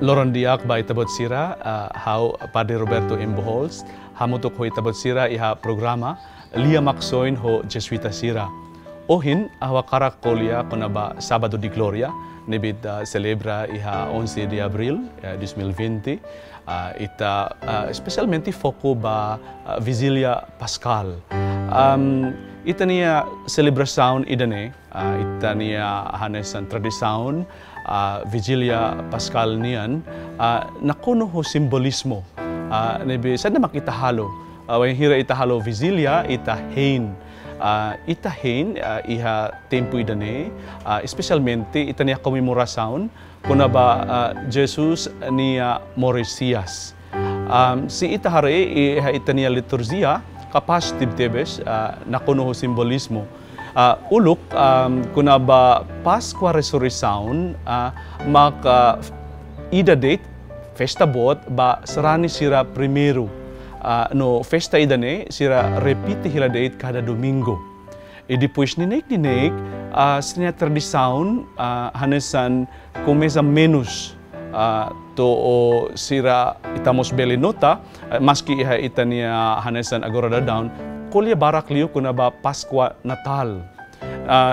Loron diak ba itabot sira how Padre Roberto Imboholz hamutok ho itabot sira iha programa Lia Maksoin ho Jesuita sira. Ohin awakarak kolia kuna ba Sabado di Gloria nebit celebra iha 11 de Abril 2020 ita especialmente foco ba Vigilia Pascal. Ita niya celebração idane ita niya hanesan tradisaun Vigilia Pascal niyan nakuno ho simbolismo nebe sada makita halo when hira ita halo Vigilia ita hein iha tempo idane especialmente ita niya komemorasaun kuna ba Jesus niya Moresias si ita hare iha ita niya liturgia kapas tibtebes nakuno ho simbolismo uluk kuna ba Pascua Resurreção maka ida date festa bot ba serani sira primeiro no festa idane sira repite hila date kada domingo e depois ninek sinya tradisaun hanesan começa menos to sira itamos belinota maski iha itania hanesan agora da down kolya barak liu kuna ba Pascua Natal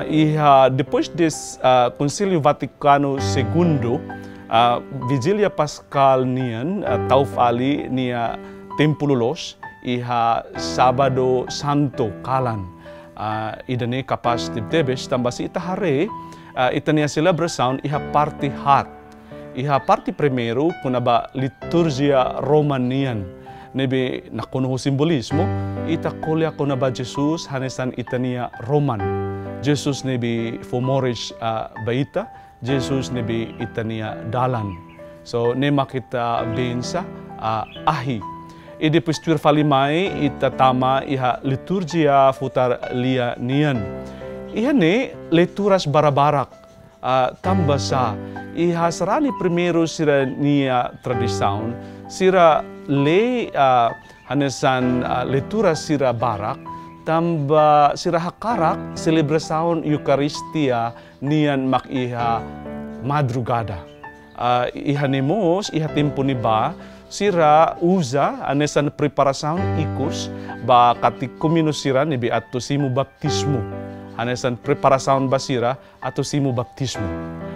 iha depois des Concílio Vaticano II Vigilia Pascal nian taufali nia tempo lulos iha Sabado Santo kalan idane kapas tibtebes tambasi ita hare itania celebração iha party hat iha party primeiro kuna ba liturgia romanian nebe nakuno ho simbolismo ita kolya kuna ba Jesus hanesan itania Roman Jesus nebe fomorish baita Jesus nebe itania dalan so nema kita bensa ahi e depois tuir falimai ita tama iha liturgia futar lia nian iha ne leturas barabarak tambasa iha serani primeiro sira nia tradisaun sira le hanesan letura sira barak tamba sira hakarak celebrasaun Eukaristia nian mak iha madrugada iha nemos iha tempo ni ba sira uza hanesan preparasaun ikus ba kati komino sira nibi atau simu baptismo hanesan preparasaun basira atau simu baptismo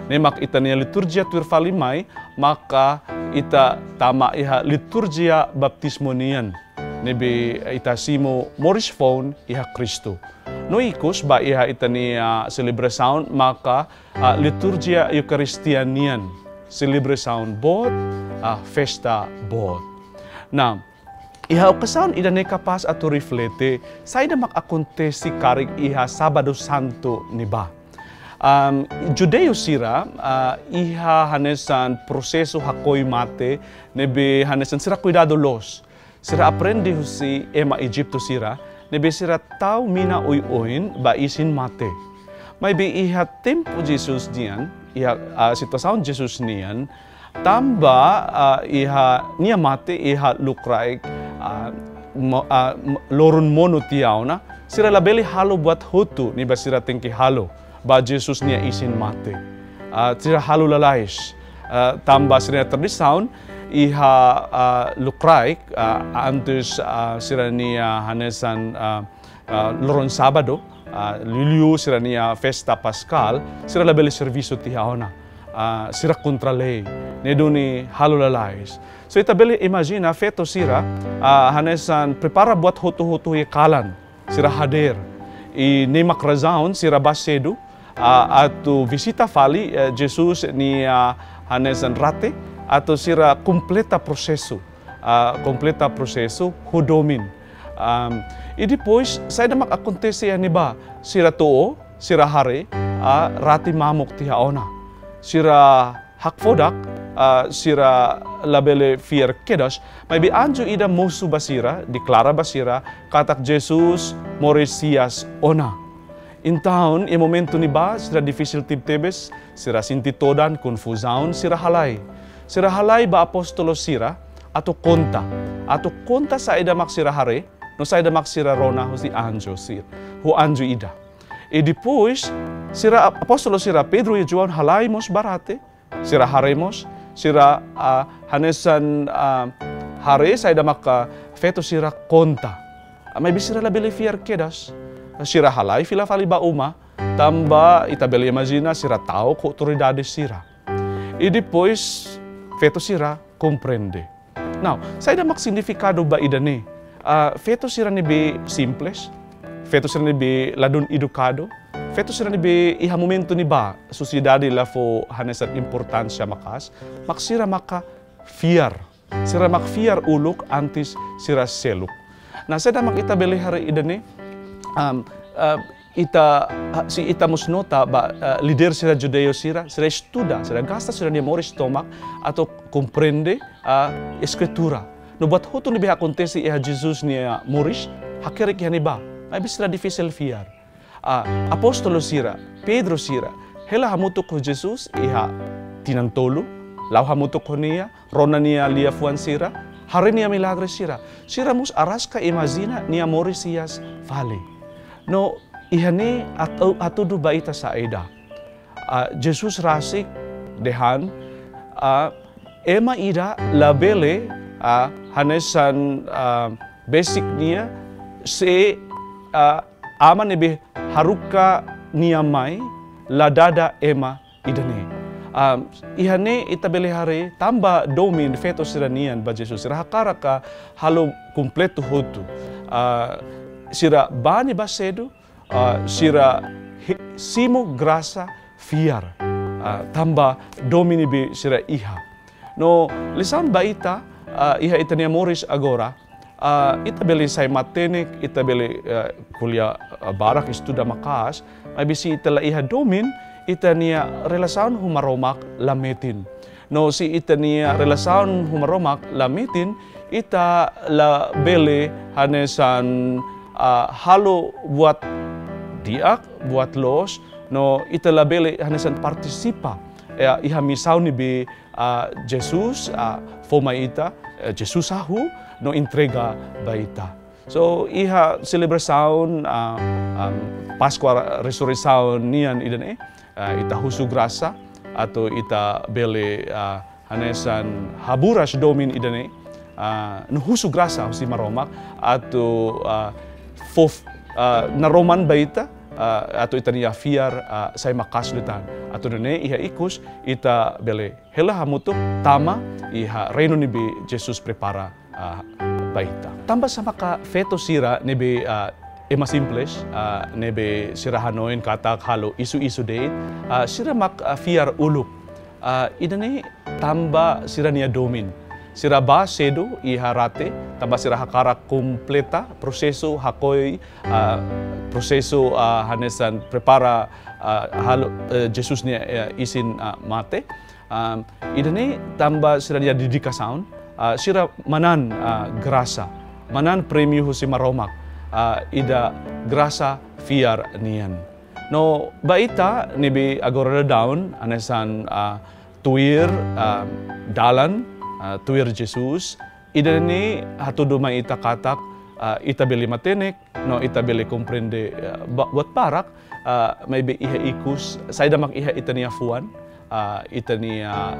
nemak itania liturgia tuir falimai maka ita tama iha liturgia baptismo nian nebe ita simo moris phone iha Kristo no ikos ba iha itania celebrasaun maka liturgia Eukaristia nian celebrasaun bot festa bot na iha okasaun idane kapas atau reflete saida mak acontece karig iha Sabado Santo niba Judeo sira iha hanesan proseso hakoy mate nebe hanesan sira cuidado los sira aprende si ema Egypto sira nebe sira tau mina oin ba isin mate may be iha tempo Jesus diyan iha sitwasyon Jesus niyan tamba iha niya mate iha lukraik loron mono tiyaw na sira labeli halo buat hutu ni ba sira tengki halo ba Jesus niya isin mate sira halo lalais tamba sira tradisaun iha lukraik antes sira niya hanesan loron Sabado liliu sira niya festa Pascal sira labeli serviso tiyaw na sira kontra lei nedo ni halo lalais so itabeli imagina feto sira hanesan prepara buat hutu-hutu kalan sira hadir i nemak razaun sira basedo atau visita fali Jesus ni hanesan rate atau sira completa proseso hudomin e depois sai damak acontece ani ba sira too sira hare rati mamok tihaona sira hakfodak sira labele fier kedas may bi anjo ida musu basira deklara basira katak Jesus Moresias ona in town e momento ni ba sira difícil tibtebes sira sinti todan confusaun sira halay ba apostolo sira atau konta sa ida mak sira hare no sa ida mak sira rona ho si anjo sir ho anjo ida e depois sira apostolo sira Pedro e João halay mos barate sira haremos sira hanesan hari saya maka feto sira konta. May bisira la beli fiar kedas. Sira halai fila fali ba uma. Tamba ita beli imagina sira tahu ko autoridade sira. E depois feto sira comprende. Now, saya mak significado ba idane? Feto sira ni be simples. Feto sira ni be ladun educado. Feto sira ni be iha momento ni ba sociedade la fo hanesan importansya makas. Mak sira maka fiar. Sira mak fiar uluk antis sira seluk. Nah, saya mak ita beli hari idane. Ita musnota ba líder sira judeo sira estuda, sira gasta sira ni mori stomak atau comprende escritura. No buat hotu ni be acontece e Jesus ni moris, hakere ki hani ba. Ay bisira difícil fiar. Apostolo sira, Pedro sira, hela hamutok ko Jesus iha tinantolo, law hamutok ko niya, rona niya liafuan sira, hari niya milagre sira. Sira mus aras ka imagina niya moris siyas vale. No, ihani atau do baita sa ida. Jesus rasik dehan ema ida labele hanesan basic niya se aman ebe haruka niya mai ladada ema idane. Ihane itabele hari tamba domin feto sira niyan ba Jesus sira hakara ka halo kompleto hotu. Sira bani basedo sira simo grasa fiar tamba domini be sira iha. No lisan baita iha itania moris agora ita beli say matenik ita beli kuliah barak estuda makas may bisi itala iha domin itania relasaun humaromak lametin. No si itania relasaun humaromak lametin ita la beli hanesan halo buat diak, buat los, no ita labele hanesan partisipa. Iha misau ni be Jesus, foma ita, Jesus ahu, no entrega baita. So iha celebrasaun Pascua Resurresaun nian idan ita husu grasa atau ita bele hanesan haburas domin idan no husu grasa si maromak atau na Roman baita atau ita niya fiar say makaslutan atau dene iha ikus ita bele hela hamutuk tama iha reino ni be Jesus prepara baita. Tambah sama ka feto sira nebe ema simples nebe sira hanoin katak halo isu-isu date sira mak fiar uluk idane tamba sira niya domin. Sira ba sedo iharate tamba sira hakara kompleta proseso hakoy proseso hanesan prepara halo Jesus niya isin mate idane tamba sira niya didikasaun sira manan grasa manan premio si maromak ida grasa fiar niyan. No baita nibi agora down hanesan tuir dalan tuir Jesus, idani hatudo may ita katak, ita beli matenek, no ita beli comprende buat parak, may be iha ikus, saya damak iha ita niya fuan, ita niya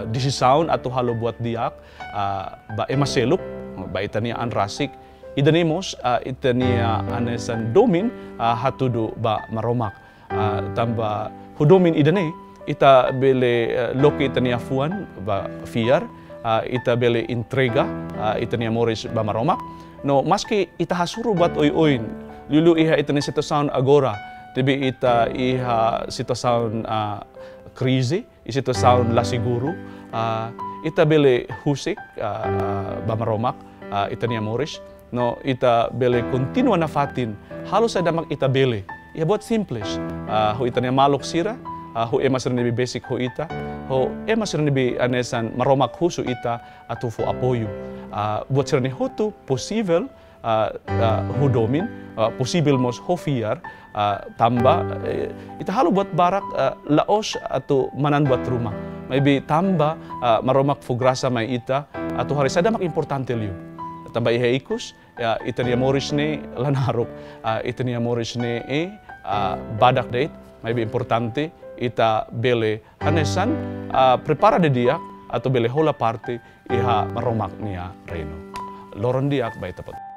disisaun atau halo buat diak, ba emaseluk, ba ita niya anrasik, idanimos, ita niya anesan domin, hatudo ba maromak, tamba hudomin idane, ita beli loki ita niya fuan, ba fiar, ita beli entrega, ita niya moris ba maromak. No, maski ita hasuro bat oy-oyn, lulu iha ita ni sitwasyon agora, tibi ita iha sitwasyon krizi, sitwasyon la siguro, ita beli husik ba maromak, ita niya moris. No, ita beli kontinua na fatin, halos ada mak ita beli. Ya buat simples, ho ita niya malok sira, ho emas rin basic ho ita, ho emas rin anesan maromak huso ita atau fo apoyo. Buat sira ni hotu possible ho domin, possible mos ho fiar, tamba ita halo buat barak laos atau manan buat rumah. Maybe tamba maromak fo grasa may ita atau hari sada mak importante liyo. Tamba iha ikus, ita niya moris ni lanarok, ita niya moris ni badak date, maybe importante ita bele hanesan prepara de dia atau bele hola parte iha maromak niya reno. Loron diak bay tapot.